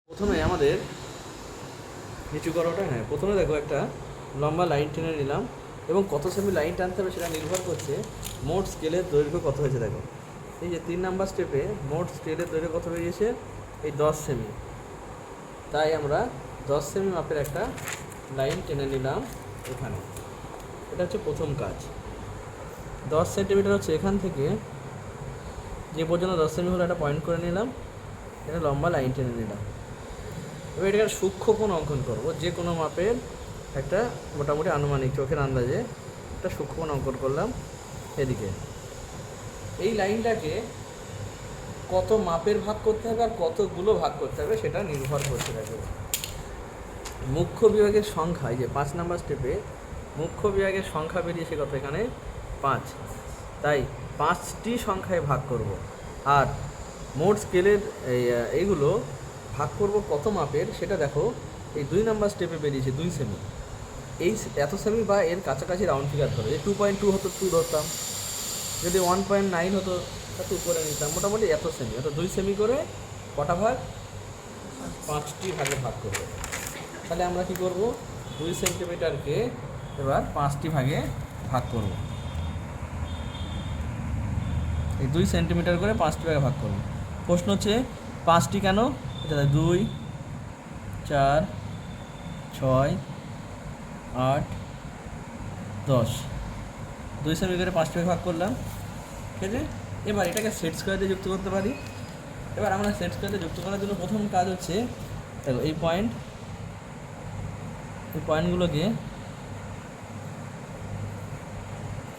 প্রথমে আমাদের নিচু করাটা, প্রথমে দেখো একটা লম্বা লাইন টেনে নিলাম এবং কত সেমি লাইন টানতে হবে সেটা নির্ভর করছে মোট স্কেলের দৈর্ঘ্য কত হয়েছে। দেখো এই যে 3 নাম্বার স্টেপে মোট স্কেলের দৈর্ঘ্য কত বেরিয়েছে, এই 10 সেমি। তাই আমরা 10 সেমি মাপের একটা লাইন টেনে নিলাম এখানে। এটা হচ্ছে প্রথম কাজ। 10 সেন্টিমিটার হচ্ছে এখান থেকে যে পর্যন্ত 10 সেমি হলো একটা পয়েন্ট করে নিলাম, এটা লম্বা লাইন টেনে নিলাম। এবার এটাকে সূক্ষ্ম কোণ অঙ্কন করবো, যে কোনো মাপের একটা মোটামুটি আনুমানিক চোখের আন্দাজে একটা সূক্ষ্ম কোণ অঙ্কন করলাম এদিকে। এই লাইনটাকে কত মাপের ভাগ করতে হবে আর কতগুলো ভাগ করতে হবে সেটা নির্ভর করতে থাকবে মুখ্য বিভাগের সংখ্যা। এই যে 5 নাম্বার স্টেপে মুখ্য বিভাগের সংখ্যা বেরিয়েছে কত, এখানে 5। তাই 5টি সংখ্যায় ভাগ করব। আর মোট স্কেলের এইগুলো ভাগ করব কত মাপের সেটা দেখো এই 2 নাম্বার স্টেপে বেরিয়েছে 2 সেমি। এই এত সেমি বা এর কাছাকাছি রাউন্ড ফিগার ধরো। এই 2.2 হতো 2 ধরতাম, যদি 1.9 হতো তা 2 করে নিতাম। মোটামুটি এত সেমি, অর্থাৎ 2 সেমি করে কটা ভাগ, 5টি ভাগে ভাগ করব। তাহলে আমরা কি করব, 2 সেন্টিমিটারকে এবার 5টি ভাগে ভাগ করব। এই 2 সেন্টিমিটার করে 5টি ভাগে ভাগ করব। প্রশ্ন হচ্ছে 5টি কেন, এটা 2, 4, 6, 8, 10। 2 সেমি করে 5টি ভাগে ভাগ করলাম, ঠিক আছে। এবার এটাকে সেট স্কোয়ার দিয়ে যুক্ত করতে পারি। এবার আমরা সেট স্কোয়ার দিয়ে যুক্ত করার জন্য প্রথম কাজ হচ্ছে দেখো এই পয়েন্টগুলোকে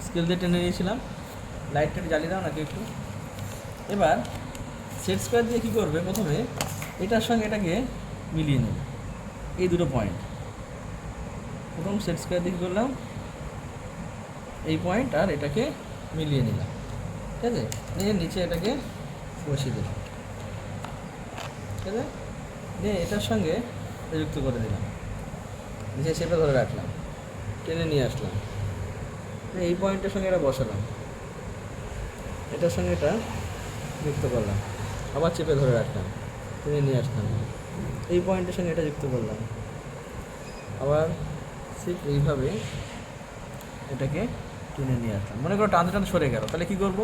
স্কেল দিয়ে টেনে নিয়েছিলাম। লাইটটা জ্বালিয়ে দাও নাকি একটু। এবার সেট স্কোয়ার দিয়ে কী করবে, প্রথমে এটার সঙ্গে এটাকে মিলিয়ে নেবে, এই দুটো পয়েন্ট। প্রথম সেট স্কোয়ার দিয়ে কী করলাম, এই পয়েন্ট আর এটাকে মিলিয়ে নিলাম, ঠিক আছে। নিয়ে নিচে এটাকে বসিয়ে দিলাম, ঠিক আছে। নিয়ে এটার সঙ্গে যুক্ত করে দিলাম, নিচে শেপে ধরে রাখলাম, টেনে নিয়ে আসলাম, এই পয়েন্টের সঙ্গে এটা বসালাম, এটার সঙ্গে এটা যুক্ত করলাম, আবার চেপে ধরে রাখলাম, টেনে নিয়ে আসলাম, এই পয়েন্টের সঙ্গে এটা যুক্ত করলাম, আবার ঠিক এইভাবে এটাকে টেনে নিয়ে আসলাম। মনে করো টানতে টানতে সরে গেল, তাহলে কী করব,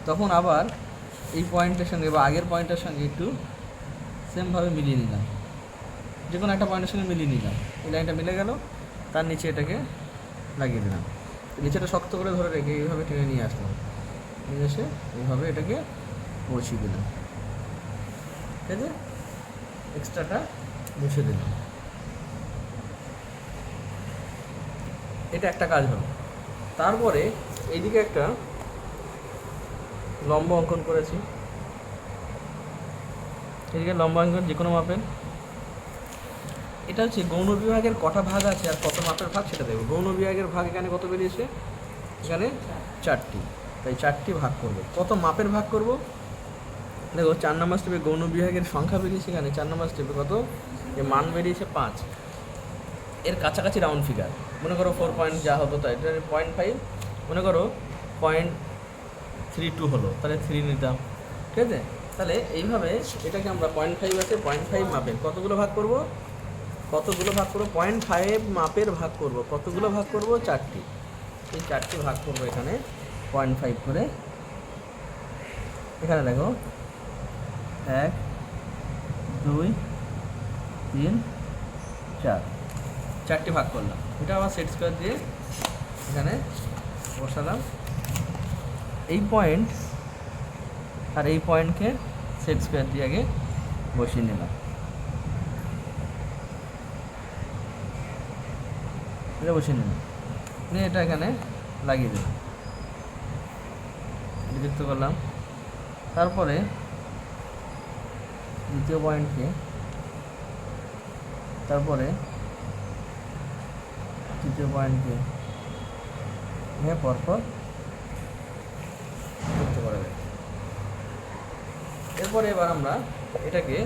তখন আবার এই পয়েন্টের সঙ্গে বা আগের পয়েন্টের সঙ্গে একটু সেমভাবে মিলিয়ে নিলাম, যে কোনো একটা পয়েন্টের সঙ্গে মিলিয়ে নিলাম। এই লাইনটা মিলে গেল, তার নিচে এটাকে লাগিয়ে দিলাম, নিচেটা শক্ত করে ধরে রেখে এইভাবে টেনে নিয়ে আসলাম, নিয়ে এসে এইভাবে এটাকে বসিয়ে দিলাম, ঠিক আছে। এক্সট্রাটা মুছে দিলাম। এটা একটা কাজ হলো। তারপরে এইদিকে একটা লম্ব অঙ্কন করেছি, এদিকে লম্ব অঙ্কন যে কোনো মাপের। এটা হচ্ছে গৌণ বিভাগের কটা ভাগ আছে আর কত মাপের ভাগ সেটা দেখব। গৌণ বিভাগের ভাগ এখানে কত বেরিয়েছে, এখানে 4টি। তাই 4টি ভাগ করব। কত মাপের ভাগ করব, দেখো 4 নম্বর স্টেপে গৌণ বিভাগের সংখ্যা বেরিয়েছে, এখানে 4 নম্বর স্টেপে কত, এর মান বেরিয়েছে 5। এর কাছাকাছি রাউন্ড ফিগার, মনে করো 4 পয়েন্ট যা হতো তাই, এটা 0.5, মনে করো 0.32 হলো, তাহলে 3 নিতাম, ঠিক আছে। তাহলে এইভাবে এটাকে আমরা 0.5 আছে, 0.5 মাপের কতগুলো ভাগ করব, 0.5 মাপের ভাগ করব। কতগুলো ভাগ করব, 4টি। এই 4টি ভাগ করব এখানে 0.5 করে। এখানে দেখো 1, 2, 3, 4, 4টি ভাগ করলাম। এটা আবার সেট স্কোয়ার দিয়ে এখানে বসালাম। এই পয়েন্ট আর এই পয়েন্টকে সেট স্কোয়ার দিয়ে আগে বসিয়ে নিলাম, এটা বসিয়ে নিলাম, নিয়ে এটা এখানে লাগিয়ে দিলাম, এটা যুক্ত করলাম। তারপরে দ্বিতীয় পয়েন্টকে, তারপরে তৃতীয় পয়েন্টকে নিয়ে পরপর যুক্ত করা যায়। এরপরে এবার আমরা এটাকে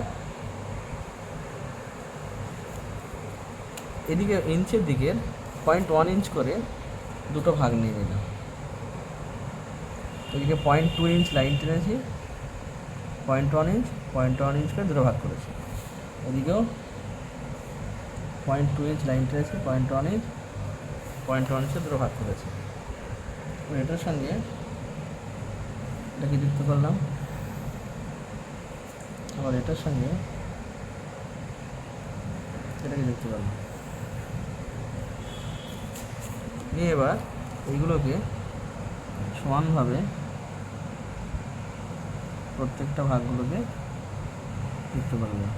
এদিকে ইঞ্চের দিকের 0.1 ইঞ্চ করে দুটো ভাগ নিয়ে নিলাম। এদিকে 0.2 ইঞ্চ লাইন টেনেছি, 0.1 ইঞ্চ করে দুটো ভাগ করেছি। এদিকেও 0.2 ইঞ্চ লাইন টেনেছি, 0.1 ইঞ্চ 0.1 ইঞ্চে দুটো ভাগ করেছি। এটার সঙ্গে এটাকে যুক্ত করলাম, আবার এটার সঙ্গে এটাকে যুক্ত করলাম। নিয়ে এবার এইগুলোকে সমানভাবে প্রত্যেকটা ভাগগুলোকে যুক্ত করে দেব।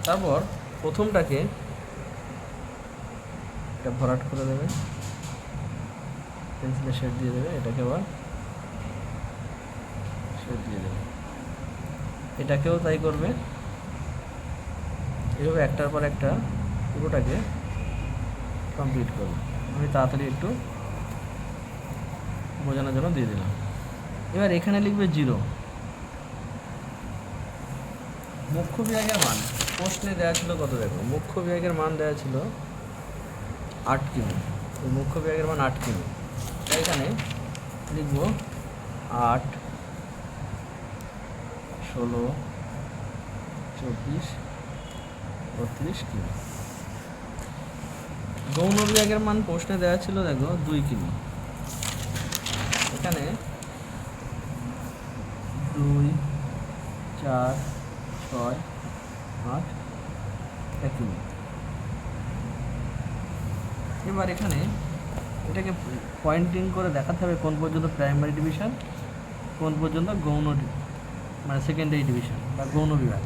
তারপর প্রথমটাকে এটা ভরাট করে দেবে, পেন্সিলের শেড দিয়ে দেবে, এটাকে আবার শেড দিয়ে দেবে, এটাকেও তাই করবে। এভাবে একটার পর একটা পুরোটাকে কমপ্লিট করবে। আমি তাড়াতাড়ি একটু বোঝানোর জন্য দিয়ে দিলাম। এবার এখানে লিখবে 0। মুখ্য বিভাগের মান প্রশ্নে দেওয়া ছিল কত, দেখো মুখ্য বিভাগের মান দেওয়া ছিল 8 কিমি। মুখ্য বিভাগের মান 8 কিমি, তাই এখানে লিখব 8, 16, 24, 32 কিমি। গৌণ বিভাগের মান প্রশ্নে দেওয়া ছিল দেখো 2 কিমি, এখানে 2, 4, 6, 8 কিমি। এবার এখানে এটাকে পয়েন্টিং করে দেখাতে হবে কোন পর্যন্ত প্রাইমারি ডিভিশন, কোন পর্যন্ত গৌণ মানে সেকেন্ডারি ডিভিশন বা গৌণ বিভাগ,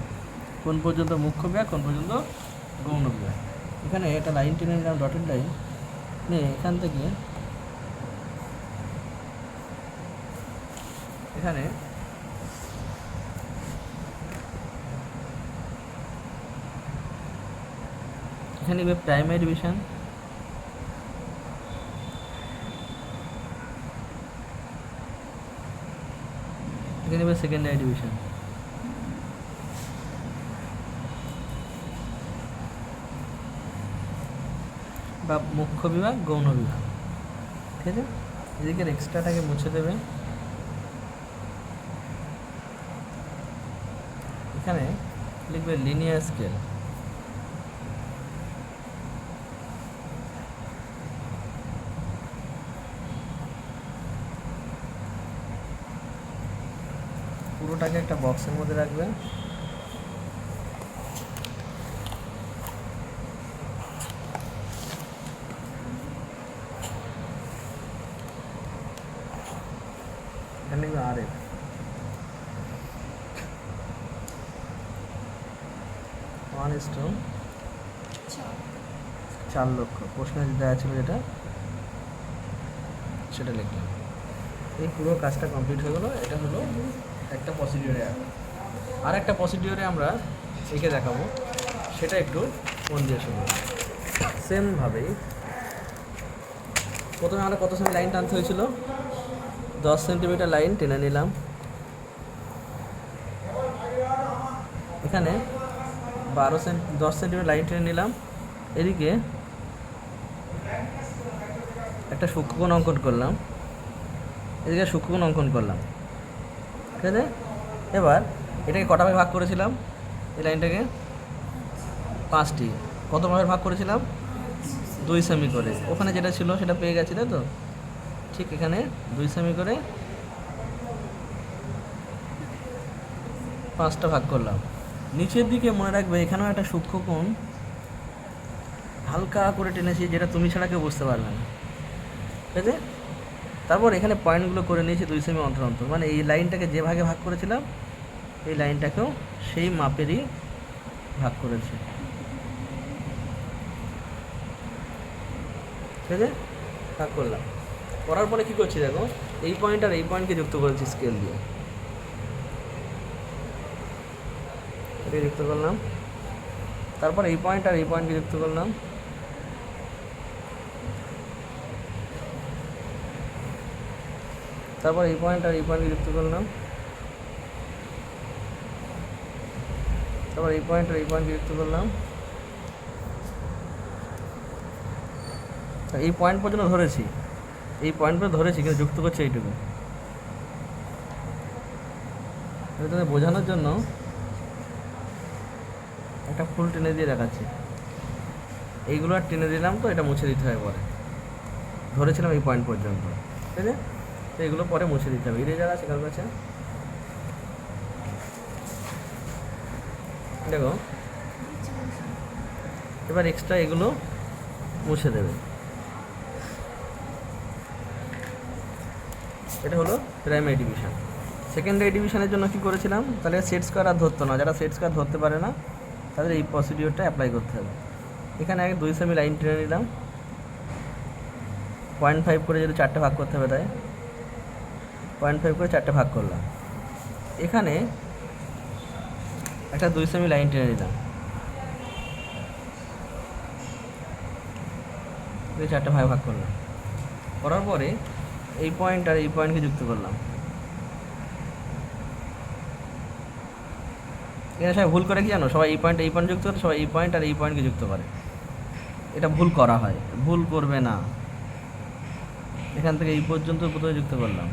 কোন পর্যন্ত মুখ্য বিভাগ, কোন পর্যন্ত গৌণ বিভাগ। এখানে একটা লাইন টেনে নিলাম, ডটেড লাইন নিয়ে এখান থেকে এখানে এখানে প্রাইমারি ডিভিশন, এখানে সেকেন্ডারি ডিভিশন, বা মুখ্য বিভাগ, গৌণ বিভাগ। ঠিক আছে, এদিকে এক্সট্রাটাকে মুছে দেবে। এখানে লিখবে লিনিয়ার স্কেল, পুরোটাকে একটা বক্সের মধ্যে রাখবে। এখানে লিখবে RF, 1:4 লক্ষ। প্রশ্নে দেওয়া ছিল যেটা, সেটা লিখলাম। এই পুরো কাজটা কমপ্লিট হয়ে গেলো। এটা হলো একটা প্রসিডিওরে। আর একটা প্রসিডিওরে আমরা এঁকে দেখাবো, সেটা একটু মন দিয়ে শুনবো। সেমভাবেই প্রথমে আমরা কত সেমি লাইন টানতে হয়েছিল, 10 সেন্টিমিটার লাইন টেনে নিলাম। এখানে 10 সেন্টিমিটার লাইন টেনে নিলাম। এদিকে একটা সূক্ষ্মকোণ অঙ্কন করলাম, এদিকে সূক্ষ্মকোণ অঙ্কন করলাম। ঠিক আছে, এবার এটাকে কটা ভাগে ভাগ করেছিলাম, এই লাইনটাকে 5টি। কত ভাগে ভাগ করেছিলাম, 2 সেমি করে। ওখানে যেটা ছিল সেটা পেয়ে গেছি, তাই তো? ঠিক এখানে 2 সেমি করে 5টা ভাগ করলাম। নিচের দিকে মনে রাখবে এখানেও একটা সূক্ষ্মকোণ হালকা করে টেনেছি, যেটা তুমি ছাড়া কেউ বুঝতে পারবে না। ঠিক আছে, তারপর এখানে পয়েন্টগুলো করে নিয়েছি 2 সেমি অন্তর অন্তর, মানে এই লাইনটাকে যে ভাগে ভাগ করেছিলাম এই লাইনটাকেও সেই মাপেরই ভাগ করেছি। ঠিক আছে, ভাগ করলাম। করার পরে কী করছি দেখো, এই পয়েন্ট আর এই পয়েন্টকে যুক্ত করেছি স্কেল দিয়ে। এটা যুক্ত করলাম, তারপর এই পয়েন্ট আর এই পয়েন্টকে যুক্ত করলাম। তারপর এই পয়েন্ট আর এই পয়েন্টকে যুক্ত করলাম। তারপর এই পয়েন্ট আর এই পয়েন্টকে যুক্ত করলাম। এই পয়েন্ট পর্যন্ত ধরেছি, এই পয়েন্টগুলো ধরেছি কিন্তু যুক্ত করছে এইটুকু। এটা বোঝানোর জন্য একটা ফুল টেনে দিয়ে দেখাচ্ছি। এইগুলো আর টেনে দিলাম তো এটা মুছে দিতে হবে পরে। ধরেছিলাম এই পয়েন্ট পর্যন্ত, ঠিক আছে? তো এগুলো পরে মুছে দিতে হবে। ইরেজার আছে কার কাছে? দেখো এবার এক্সট্রা এগুলো মুছে দেবে। এটা হলো প্রাইমারি ডিভিশন। সেকেন্ডারি ডিভিশনের জন্য কি করেছিলাম, তাহলে সেট স্কোয়ার আর ধরতো না। যারা সেট স্কোয়ার ধরতে পারে না তাদের এই প্রসিডিওরটা অ্যাপ্লাই করতে হবে। এখানে আগে 2 সেমি লাইন টেনে নিলাম, 0.5 করে যদি 4টে ভাগ করতে হবে, তাই 0.5 করে 4টে ভাগ করলাম। এখানে একটা 2 সেমি লাইন টেনে নিলাম, 4টে ভাগ করলাম। করার পরে এই পয়েন্ট আর এই পয়েন্টকে যুক্ত করলাম। এখানে সবাই ভুল করে কি জানো, সবাই এই পয়েন্ট যুক্ত করে, সবাই এই পয়েন্ট আর এই পয়েন্টকে যুক্ত করে। এটা ভুল করা হয়, ভুল করবে না। এখান থেকে এই পর্যন্ত প্রথমে যুক্ত করলাম,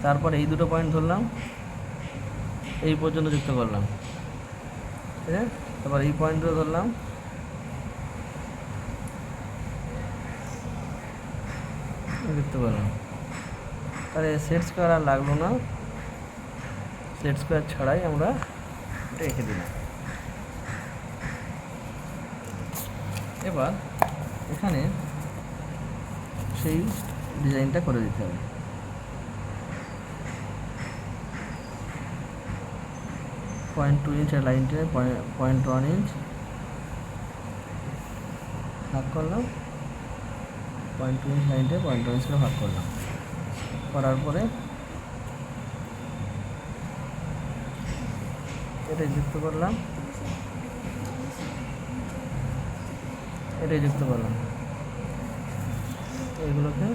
তারপর এই দুটো পয়েন্ট ধরলাম, এই পর্যন্ত যুক্ত করলাম, ঠিক আছে? তারপর এই পয়েন্টগুলো ধরলাম, যুক্ত করলাম। তাহলে সেট স্কোয়ার আর লাগলো না, সেট স্কোয়ার ছাড়াই আমরা এটা রেখে দিলাম। এবার এখানে সেই ডিজাইনটা করে দিতে হবে। 0.2 ইঞ্চ লাইন টেনে 0.1 ইঞ্চ ভাগ করলাম, 0.2 ইঞ্চ লাইন টেনে 0.1 ইঞ্চ ভাগ করলাম। করার পরে এটাই যুক্ত করলাম, এটাই যুক্ত করলাম। এইগুলোকে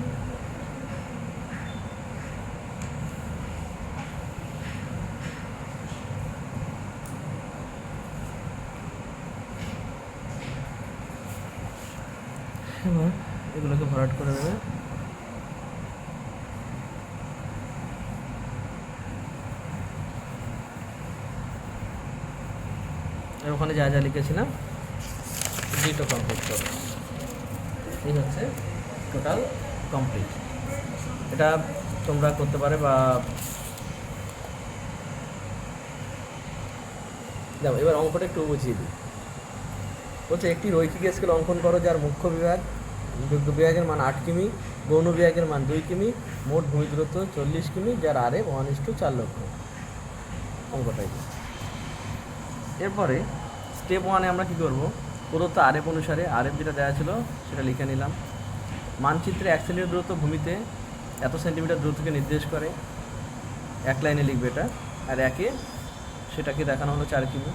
এবার এগুলোকে ভরাট করে দেবে। ওখানে যা যা লিখেছিলাম ডিটো কমপ্লিট করো। এই হচ্ছে টোটাল কমপ্লিট। এটা তোমরা করতে পারে বা দেখো। এবার অঙ্কটা একটু বুঝিয়ে দিই। বলছে একটি রৈখিক স্কেল অঙ্কন করো যার মুখ্য বিভাগের মান 8 কিমি, গৌণ বিভাগের মান 2 কিমি, মোট ভূমি দূরত্ব 40 কিমি, যার RF 1:4 লক্ষ। অঙ্কটাই। এরপরে স্টেপ 1-এ আমরা কী করবো, প্রদত্ত RF অনুসারে RF যেটা দেওয়া ছিল সেটা লিখে নিলাম। মানচিত্রে 1 সেন্টিমিটার দূরত্ব ভূমিতে এত সেন্টিমিটার দূরত্বকে নির্দেশ করে, এক লাইনে লিখবে এটা। আর একে সেটাকে দেখানো হলো 4 কিমি,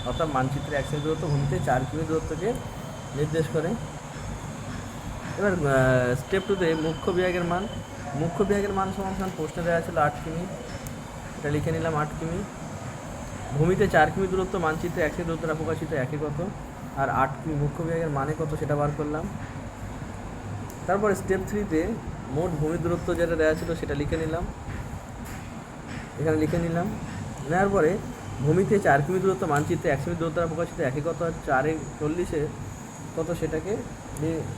অর্থাৎ মানচিত্রে 1 সেন্টিমিটার দূরত্ব ভূমিতে 4 কিমি দূরত্বকে নির্দেশ করে। এবার স্টেপ 2-তে মুখ্য বিভাগের মান সমান প্রশ্নে দেওয়া ছিল 8 কিমি, এটা লিখে নিলাম 8 কিমি। ভূমিতে 4 কিমি দূরত্ব, মানচিত্রে 1 সেন্টিমিটার দূরত্ব প্রকাশিত, একে কত, আর 8 কিমি মুখ্য বিভাগের মানে কত সেটা বার করলাম। তারপর স্টেপ 3-তে মোট ভূমি দূরত্ব যেটা দেওয়া ছিল সেটা লিখে নিলাম, এখানে লিখে নিলাম। নেওয়ার পরে ভূমিতে 4 কিমি দূরত্ব, মানচিত্রে 1 সেমি দূরত্ব প্রকাশিত, একে কত, আর 4-এ 40-এ কত সেটাকে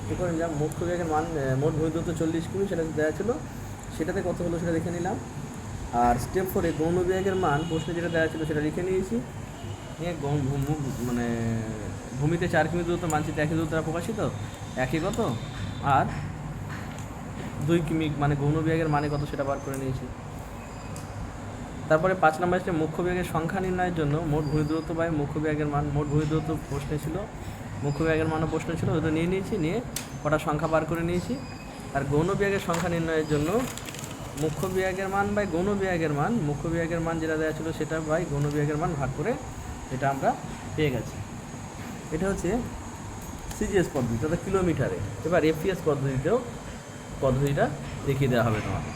কী করে নিলাম। মুখ্য বিভাগের মান মোট ভূমি দূরত্ব 40 কিমি, সেটা দেওয়া ছিল, সেটাতে কত হলো সেটা লিখে নিলাম। আর স্টেপ 4-এ গৌণ বিভাগের মান প্রশ্নে যেটা দেওয়া ছিল সেটা লিখে নিয়েছি। নিয়ে মানে ভূমিতে 4 কিমি দূরত্ব, মানচিত্রে 1 দূরত্ব প্রকাশিত, একে কত, আর 2 কিমি মানে গৌণ বিভাগের মানে কত সেটা বার করে নিয়েছি। তারপরে 5 নম্বর স্টেপ মুখ্য বিভাগের সংখ্যা নির্ণয়ের জন্য মোট ভূমি দূরত্ব বাই মুখ্য বিভাগের মান। মোট ভূমি দূরত্ব প্রশ্নে ছিল, মুখ্য বিভাগের মানও প্রশ্ন ছিল, ওটা নিয়ে নিয়েছি, নিয়ে কটা সংখ্যা বার করে নিয়েছি। আর গৌণ বিভাগের সংখ্যা নির্ণয়ের জন্য মুখ্য বিভাগের মান বাই গৌণ বিভাগের মান, মুখ্য বিভাগের মান যেটা দেওয়া ছিল সেটা বাই গৌণ বিভাগের মান ভাগ করে এটা আমরা পেয়ে গেছি। এটা হচ্ছে সিজিএস পদ্ধতি, অর্থাৎ কিলোমিটারে। এবার এফপিএস পদ্ধতিটা দেখিয়ে দেওয়া হবে তোমাকে।